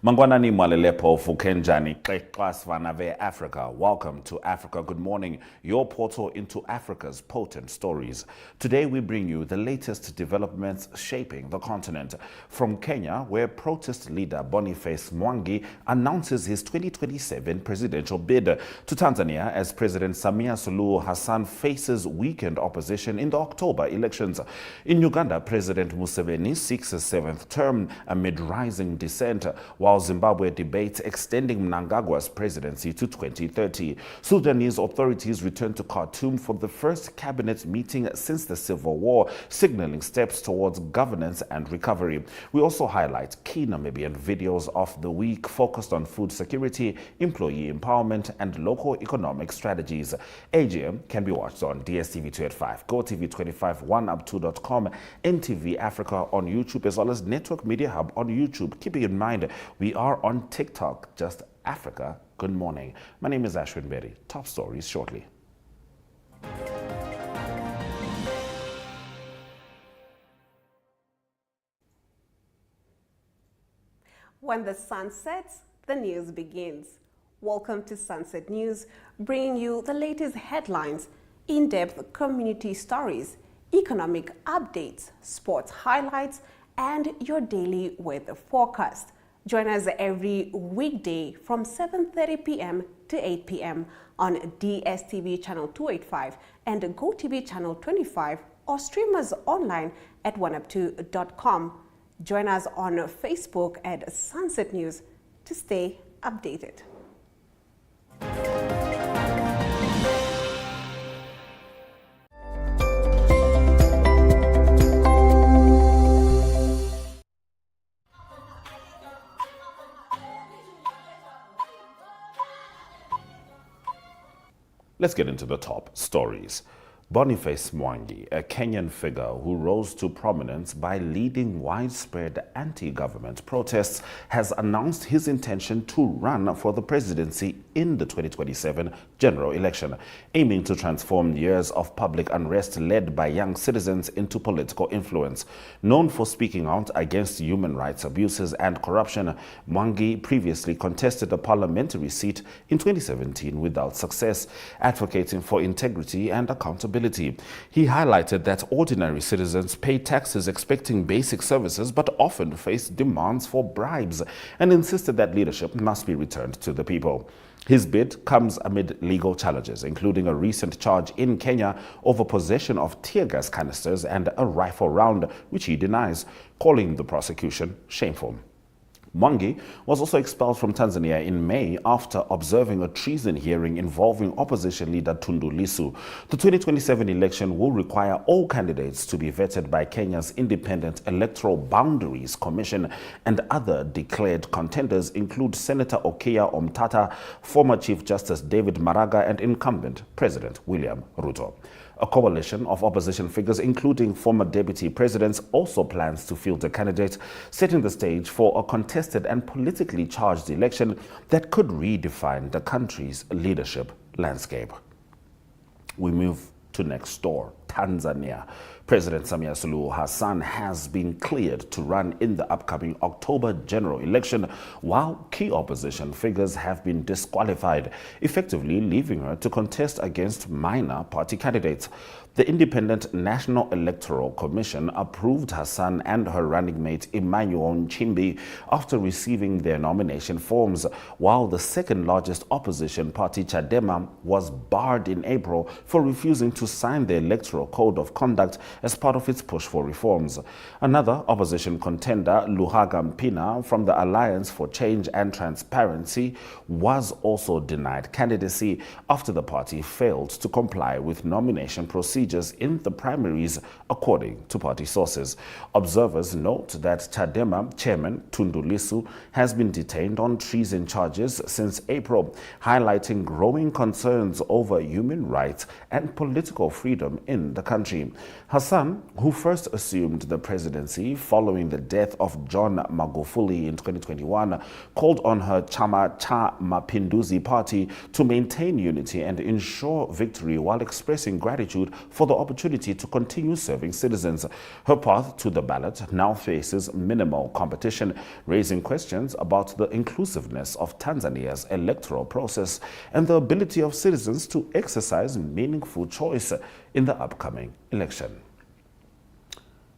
Mangwanani Mwalelepo Fukenjani Vanave Africa. Welcome to Africa Good Morning, your portal into Africa's potent stories. Today we bring you the latest developments shaping the continent. From Kenya, where protest leader Boniface Mwangi announces his 2027 presidential bid, to Tanzania as President Samia Suluhu Hassan faces weakened opposition in the October elections. In Uganda, President Museveni seeks a seventh term amid rising dissent, while Zimbabwe debates extending Mnangagwa's presidency to 2030. Sudanese authorities return to Khartoum for the first cabinet meeting since the civil war, signaling steps towards governance and recovery. We also highlight key Namibian videos of the week focused on food security, employee empowerment, and local economic strategies. AGM can be watched on DSTV 285, GoTV 25, OneUp2.com, NTV Africa on YouTube, as well as Network Media Hub on YouTube. Keeping in mind, we are on TikTok, just Africa Good Morning. My name is Ashwin Berry. Top stories shortly. When the sun sets, the news begins. Welcome to Sunset News, bringing you the latest headlines, in-depth community stories, economic updates, sports highlights, and your daily weather forecast. Join us every weekday from 7:30 p.m. to 8 p.m. on DSTV channel 285 and GoTV channel 25, or stream us online at oneup2.com. Join us on Facebook at Sunset News to stay updated. Let's get into the top stories. Boniface Mwangi, a Kenyan figure who rose to prominence by leading widespread anti-government protests, has announced his intention to run for the presidency in the 2027 general election, aiming to transform years of public unrest led by young citizens into political influence. Known for speaking out against human rights abuses and corruption, Mwangi previously contested a parliamentary seat in 2017 without success, advocating for integrity and accountability. He highlighted that ordinary citizens pay taxes expecting basic services but often face demands for bribes, and insisted that leadership must be returned to the people. His bid comes amid legal challenges, including a recent charge in Kenya over possession of tear gas canisters and a rifle round, which he denies, calling the prosecution shameful. Mwangi was also expelled from Tanzania in May after observing a treason hearing involving opposition leader Tundu Lissu. The 2027 election will require all candidates to be vetted by Kenya's Independent Electoral Boundaries Commission, and other declared contenders include Senator Okeya Omtata, former Chief Justice David Maraga, and incumbent President William Ruto. A coalition of opposition figures, including former deputy presidents, also plans to field a candidate, setting the stage for a contested and politically charged election that could redefine the country's leadership landscape. We move to next door, Tanzania. President Samia Suluhu Hassan has been cleared to run in the upcoming October general election, while key opposition figures have been disqualified, effectively leaving her to contest against minor party candidates. The Independent National Electoral Commission approved Hassan and her running mate Emmanuel Nchimbi after receiving their nomination forms, while the second largest opposition party, Chadema, was barred in April for refusing to sign the Electoral Code of Conduct as part of its push for reforms. Another opposition contender, Luhaga Mpina from the Alliance for Change and Transparency, was also denied candidacy after the party failed to comply with nomination procedures in the primaries, according to party sources. Observers note that Chadema chairman Tundu Lissu has been detained on treason charges since April, highlighting growing concerns over human rights and political freedom in in the country. Hassan, who first assumed the presidency following the death of John Magufuli in 2021, called on her Chama Cha Mapinduzi party to maintain unity and ensure victory while expressing gratitude for the opportunity to continue serving citizens. Her path to the ballot now faces minimal competition, raising questions about the inclusiveness of Tanzania's electoral process and the ability of citizens to exercise meaningful choice in the upcoming election.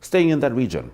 Staying in that region,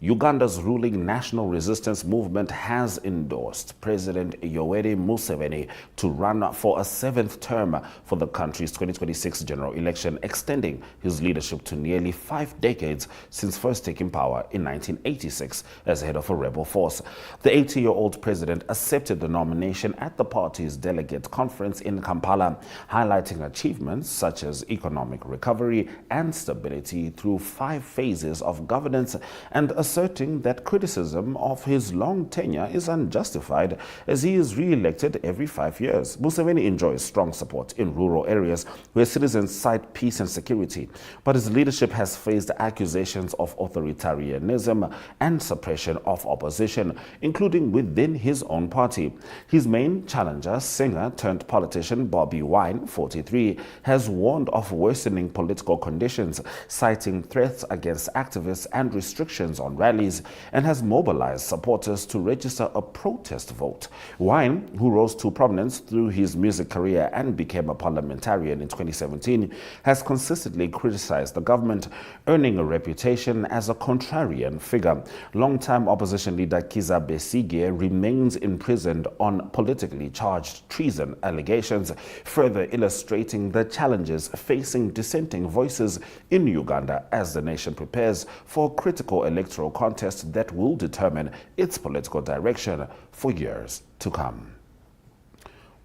Uganda's ruling National Resistance Movement has endorsed President Yoweri Museveni to run for a seventh term for the country's 2026 general election, extending his leadership to nearly 5 decades since first taking power in 1986 as head of a rebel force. The 80-year-old president accepted the nomination at the party's delegate conference in Kampala, highlighting achievements such as economic recovery and stability through 5 phases of governance and asserting that criticism of his long tenure is unjustified as he is re-elected every 5 years. Museveni enjoys strong support in rural areas where citizens cite peace and security, but his leadership has faced accusations of authoritarianism and suppression of opposition, including within his own party. His main challenger, singer-turned-politician Bobi Wine, 43, has warned of worsening political conditions, citing threats against activists and restrictions on rallies, and has mobilized supporters to register a protest vote. Wine, who rose to prominence through his music career and became a parliamentarian in 2017, has consistently criticized the government, earning a reputation as a contrarian figure. Longtime opposition leader Kizza Besigye remains imprisoned on politically charged treason allegations, further illustrating the challenges facing dissenting voices in Uganda as the nation prepares for a critical electoral contest that will determine its political direction for years to come.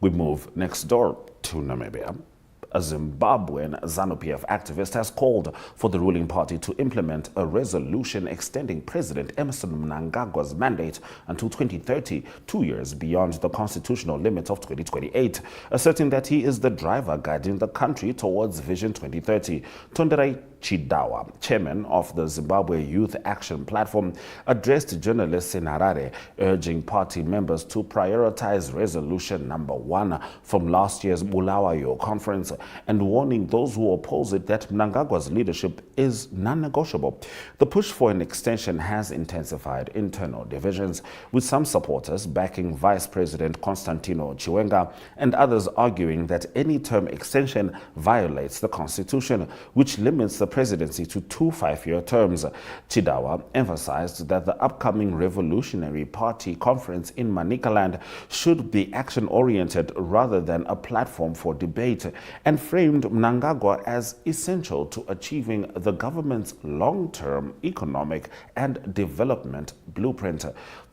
We move next door to Namibia. A Zimbabwean Zanu-PF activist has called for the ruling party to implement a resolution extending President Emmerson Mnangagwa's mandate until 2030, 2 years beyond the constitutional limit of 2028, asserting that he is the driver guiding the country towards Vision 2030. Tonderai Chidawa, chairman of the Zimbabwe Youth Action Platform, addressed journalists in Harare, urging party members to prioritize resolution number 1 from last year's Bulawayo conference and warning those who oppose it that Mnangagwa's leadership is non-negotiable. The push for an extension has intensified internal divisions, with some supporters backing Vice President Constantino Chiwenga and others arguing that any term extension violates the constitution, which limits the presidency to 2 5-year terms. Chidawa emphasized that the upcoming Revolutionary Party conference in Manicaland should be action-oriented rather than a platform for debate, and framed Mnangagwa as essential to achieving the government's long-term economic and development blueprint.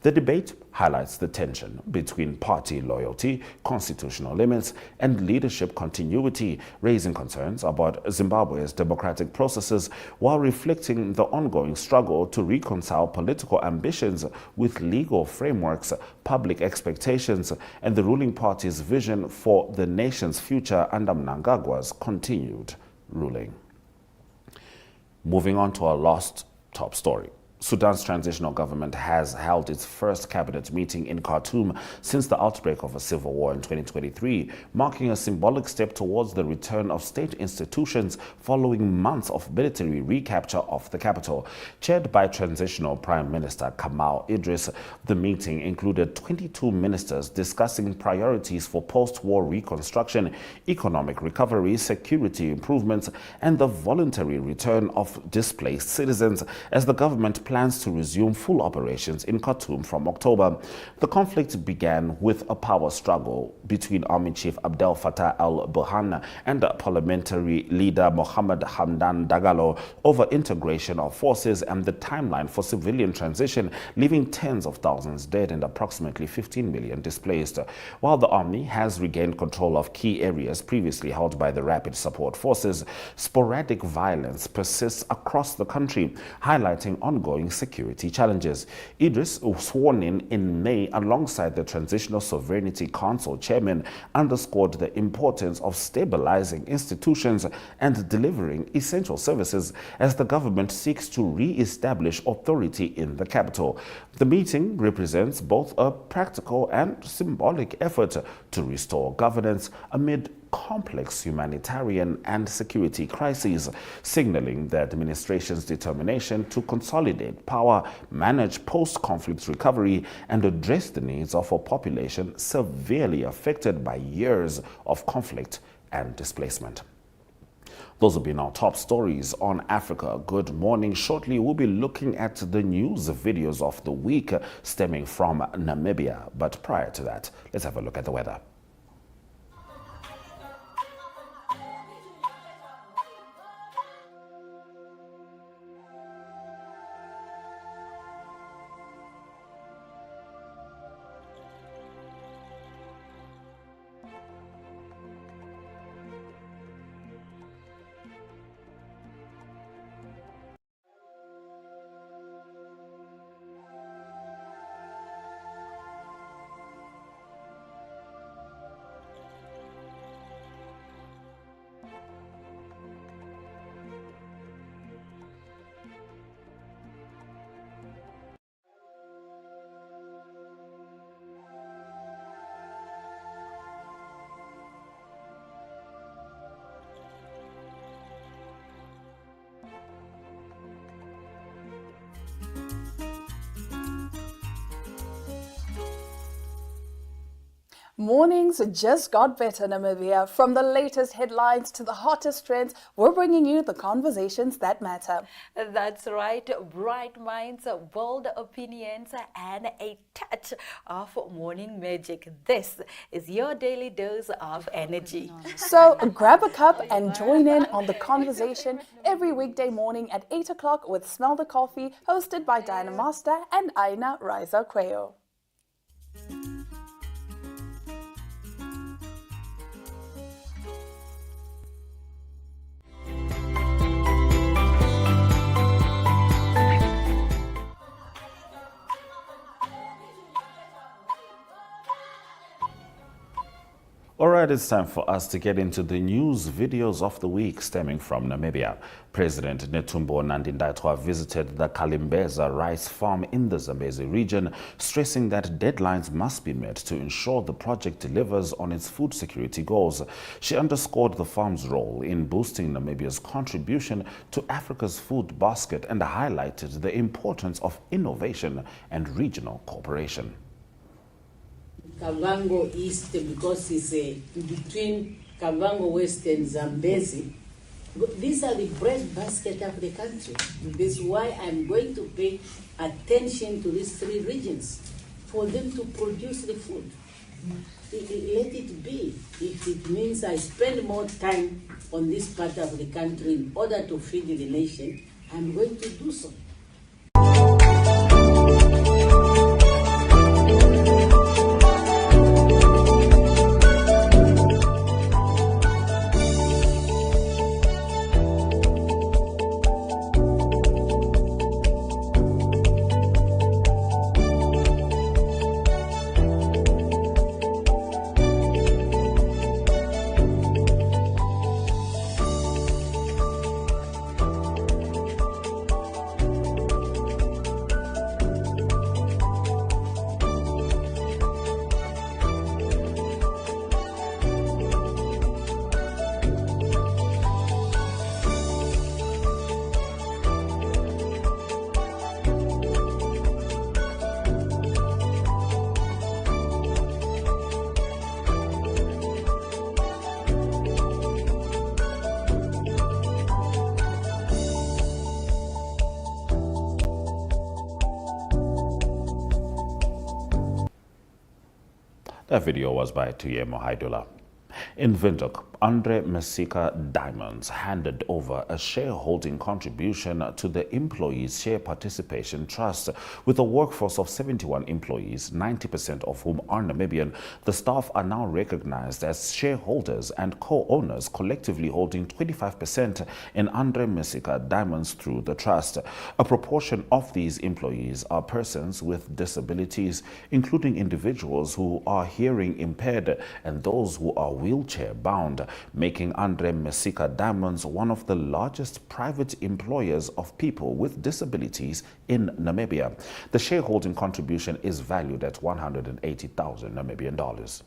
The debate highlights the tension between party loyalty, constitutional limits, and leadership continuity, raising concerns about Zimbabwe's democratic processes while reflecting the ongoing struggle to reconcile political ambitions with legal frameworks, public expectations, and the ruling party's vision for the nation's future under Mnangagwa's continued ruling. Moving on to our last top story. Sudan's transitional government has held its first cabinet meeting in Khartoum since the outbreak of a civil war in 2023, marking a symbolic step towards the return of state institutions following months of military recapture of the capital. Chaired by Transitional Prime Minister Kamal Idris, the meeting included 22 ministers discussing priorities for post-war reconstruction, economic recovery, security improvements, and the voluntary return of displaced citizens as the government plans to resume full operations in Khartoum from October. The conflict began with a power struggle between Army Chief Abdel Fattah al-Burhan and parliamentary leader Mohamed Hamdan Dagalo over integration of forces and the timeline for civilian transition, leaving tens of thousands dead and approximately 15 million displaced. While the army has regained control of key areas previously held by the Rapid Support Forces, sporadic violence persists across the country, highlighting ongoing ongoing security challenges. Idris, sworn in May alongside the Transitional Sovereignty Council chairman, underscored the importance of stabilizing institutions and delivering essential services as the government seeks to re-establish authority in the capital. The meeting represents both a practical and symbolic effort to restore governance amid complex humanitarian and security crises, signaling the administration's determination to consolidate power, manage post-conflict recovery, and address the needs of a population severely affected by years of conflict and displacement. Those have been our top stories on Africa. Good morning. Shortly, we'll be looking at the news videos of the week stemming from Namibia. But prior to that, let's have a look at the weather. Mornings just got better, Namibia. From the latest headlines to the hottest trends, we're bringing you the conversations that matter. That's right. Bright minds, bold opinions, and a touch of morning magic. This is your daily dose of energy. So grab a cup and join in on the conversation every weekday morning at 8 o'clock with Smell the Coffee, hosted by Diana Master and Aina Riza Quayo. All right, it's time for us to get into the news videos of the week stemming from Namibia. President Netumbo Nandi-Ndaitwah visited the Kalimbeza Rice Farm in the Zambezi region, stressing that deadlines must be met to ensure the project delivers on its food security goals. She underscored the farm's role in boosting Namibia's contribution to Africa's food basket and highlighted the importance of innovation and regional cooperation. Kavango East, because it's between Kavango West and Zambezi. These are the bread basket of the country. This is why I'm going to pay attention to these three regions for them to produce the food. Let it be. If it means I spend more time on this part of the country in order to feed the nation, I'm going to do so. That video was by Tuyemo Haidula. In Windhoek, Messika Diamonds handed over a shareholding contribution to the Employees Share Participation Trust. With a workforce of 71 employees, 90% of whom are Namibian, the staff are now recognized as shareholders and co-owners, collectively holding 25% in Messika Diamonds through the trust. A proportion of these employees are persons with disabilities, including individuals who are hearing impaired and those who are wheelchair bound, making Messika Diamonds one of the largest private employers of people with disabilities in Namibia. The shareholding contribution is valued at 180,000 Namibian dollars.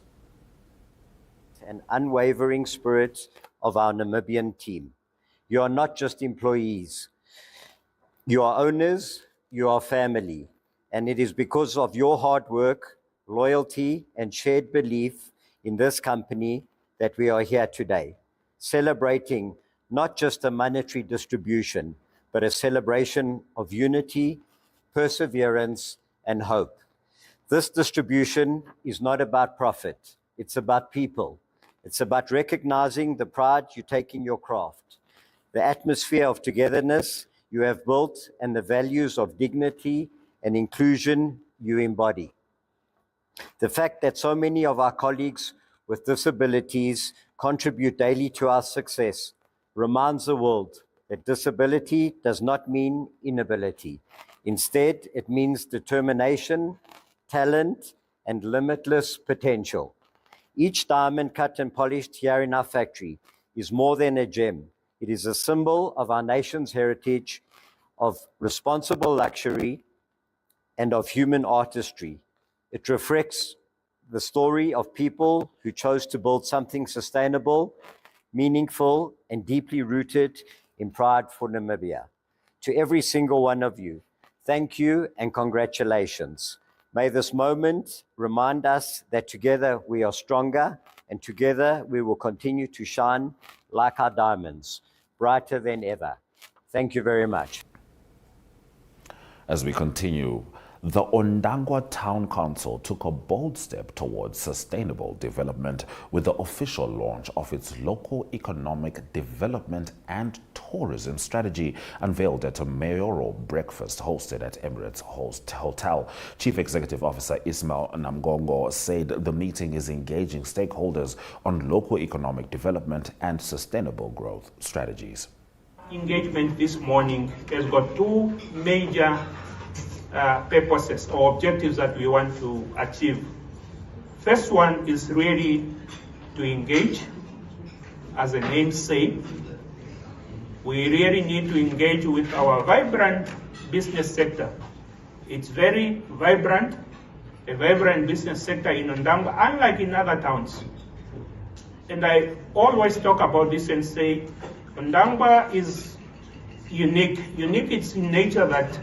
An unwavering spirit of our Namibian team. You are not just employees. You are owners, you are family. And it is because of your hard work, loyalty, and shared belief in this company that we are here today, celebrating not just a monetary distribution, but a celebration of unity, perseverance, and hope. This distribution is not about profit, it's about people. It's about recognizing the pride you take in your craft, the atmosphere of togetherness you have built, and the values of dignity and inclusion you embody. The fact that so many of our colleagues with disabilities contribute daily to our success reminds the world that disability does not mean inability. Instead, it means determination, talent, and limitless potential. Each diamond cut and polished here in our factory is more than a gem. It is a symbol of our nation's heritage, of responsible luxury, and of human artistry. It reflects the story of people who chose to build something sustainable, meaningful, and deeply rooted in pride for Namibia. To every single one of you, thank you and congratulations. May this moment remind us that together we are stronger, and together we will continue to shine like our diamonds, brighter than ever. Thank you very much. As we continue, the Ondangwa Town Council took a bold step towards sustainable development with the official launch of its local economic development and tourism strategy unveiled at a mayoral breakfast hosted at Emirates Hotel. Chief Executive Officer Ismail Namgongo said the meeting is engaging stakeholders on local economic development and sustainable growth strategies. Engagement this morning has got two major purposes or objectives that we want to achieve. First one is really to engage, as the name says. We really need to engage with our vibrant business sector. It's very vibrant, a vibrant business sector in Ondangwa, unlike in other towns. And I always talk about this and say, Ondangwa is unique. Unique it's in nature that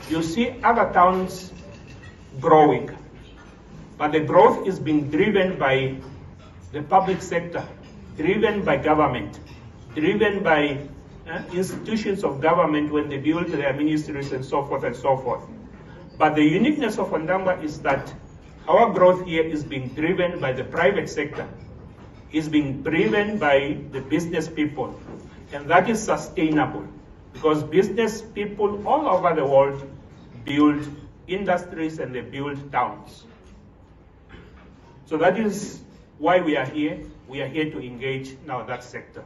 you see other towns growing, but the growth is being driven by the public sector, driven by government, driven by institutions of government when they build their ministries and so forth and so forth. But the uniqueness of Ondangwa is that our growth here is being driven by the private sector, is being driven by the business people, and that is sustainable because business people all over the world build industries and they build towns. So that is why we are here. We are here to engage now that sector.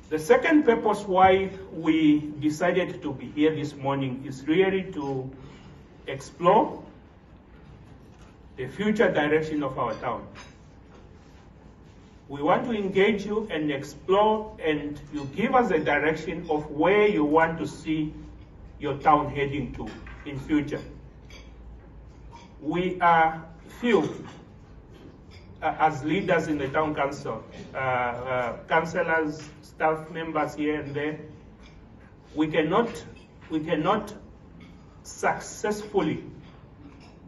The second purpose why we decided to be here this morning is really to explore the future direction of our town. We want to engage you and explore, and you give us a direction of where you want to see your town heading to in future. We are few as leaders in the town council, councillors, staff members here and there. We cannot successfully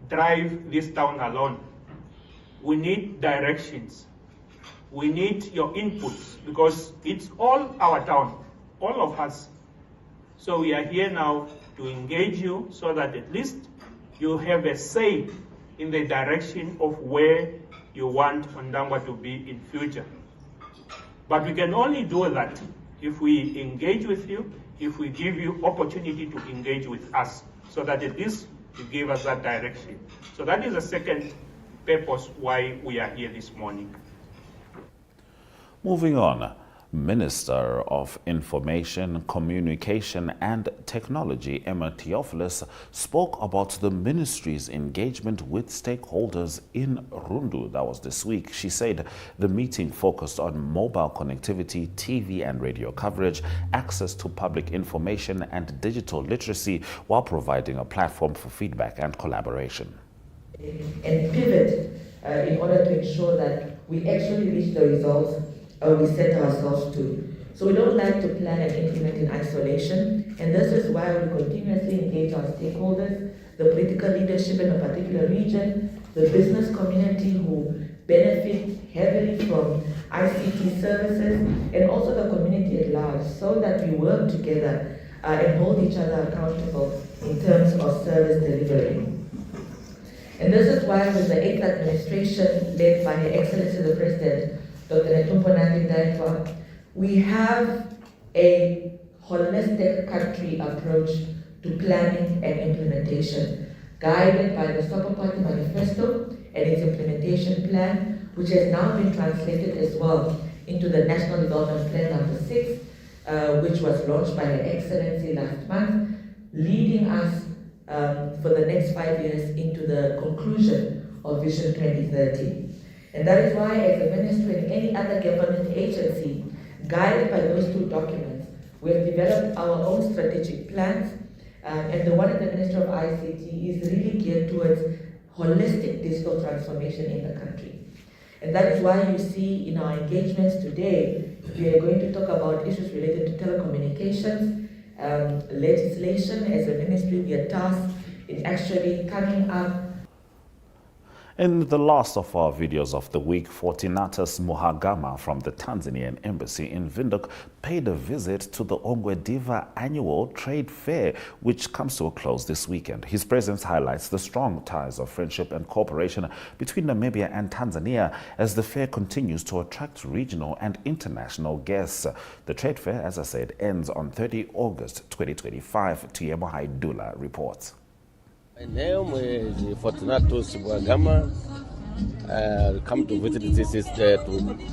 drive this town alone. We need directions. We need your inputs because it's all our town, all of us. So we are here now to engage you so that at least you have a say in the direction of where you want Ondangwa to be in future. But we can only do that if we engage with you, if we give you opportunity to engage with us, so that at least you give us that direction. So that is the second purpose why we are here this morning. Moving on, Minister of Information, Communication and Technology, Emma Theophilus, spoke about the ministry's engagement with stakeholders in Rundu. That was this week. She said the meeting focused on mobile connectivity, TV and radio coverage, access to public information and digital literacy, while providing a platform for feedback and collaboration. And pivot in order to ensure that we actually reach the results we set ourselves to. So we don't like to plan and implement in isolation, and this is why we continuously engage our stakeholders, the political leadership in a particular region, the business community who benefit heavily from ICT services, and also the community at large, so that we work together and hold each other accountable in terms of service delivery. And this is why with the 8th administration led by Her Excellency the President, Dr. Netumbo Nandi-Ndaitwah, we have a holistic country approach to planning and implementation, guided by the Stop Party Manifesto and its implementation plan, which has now been translated as well into the National Development Plan number 6, which was launched by Her Excellency last month, leading us for the next 5 years into the conclusion of Vision 2030. And that is why, as a ministry and any other government agency, guided by those two documents, we have developed our own strategic plans, and the one at the Ministry of ICT is really geared towards holistic digital transformation in the country. And that is why you see in our engagements today, we are going to talk about issues related to telecommunications, legislation. As a ministry, we are tasked in actually coming up. In the last of our videos of the week, Fortunatus Muhagama from the Tanzanian Embassy in Windhoek paid a visit to the Ongwediva Annual Trade Fair, which comes to a close this weekend. His presence highlights the strong ties of friendship and cooperation between Namibia and Tanzania as the fair continues to attract regional and international guests. The trade fair, as I said, ends on 30 August 2025. Tiemo Haidula reports. My name is Fortunatus Mwangi. Come to visit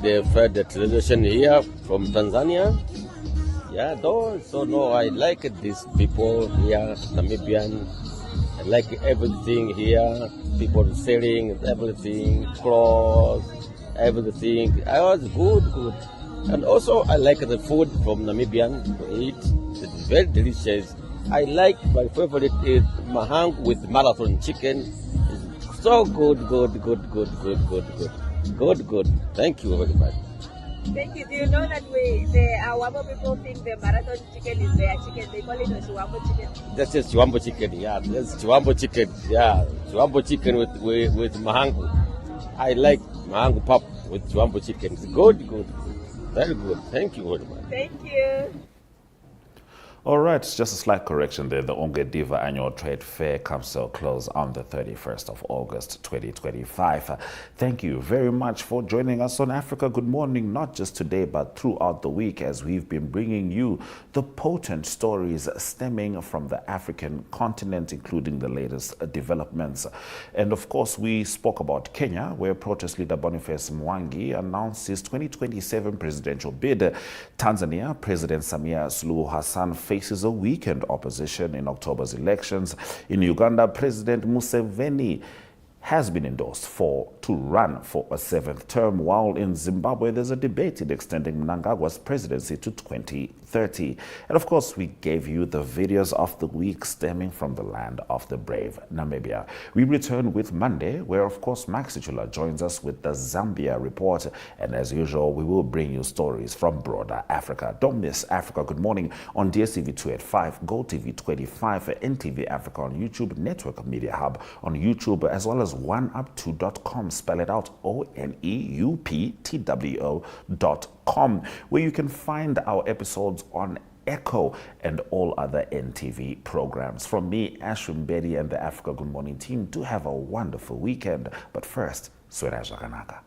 the fair delegation here from Tanzania. Yeah, I like these people here, Namibian. I like everything here. People selling everything, clothes, everything. I was good. And also I like the food from Namibian to eat. It's very delicious. I like, my favorite is mahang with marathon chicken. It's so good. Thank you very much. Thank you. Do you know that the Awambo people think the marathon chicken is their chicken? They call it a Chiwambo chicken. That's just Chiwambo chicken, yeah. That's Chiwambo chicken, yeah. Chiwambo chicken with mahangu. I like mahangu pap with Chiwambo chicken. It's good. Very good. Thank you very much. Thank you. All right, just a slight correction there. The Ongwediva Annual Trade Fair comes to a close on the 31st of August 2025. Thank you very much for joining us on Africa Good Morning, not just today, but throughout the week, as we've been bringing you the potent stories stemming from the African continent, including the latest developments. And of course, we spoke about Kenya, where protest leader Boniface Mwangi announced his 2027 presidential bid. Tanzania, President Samia Suluhu Hassan faces a weakened opposition in October's elections. In Uganda, President Museveni has been endorsed to run for a 7th term, while in Zimbabwe there's a debate in extending Mnangagwa's presidency to 2030. And of course, we gave you the videos of the week stemming from the land of the brave, Namibia. We return with Monday, where of course Max Ichula joins us with the Zambia report, and as usual we will bring you stories from broader Africa. Don't miss Africa Good Morning on DSTV 285, GoTV 25, NTV Africa on YouTube, Network Media Hub on YouTube, as well as oneup2.com, spell it out, ONEUPTWO.com, where you can find our episodes on Echo and all other NTV programs. From me, Ashwin Bedi, and the Africa Good Morning team, do have a wonderful weekend. But first, Swera Jaganaka.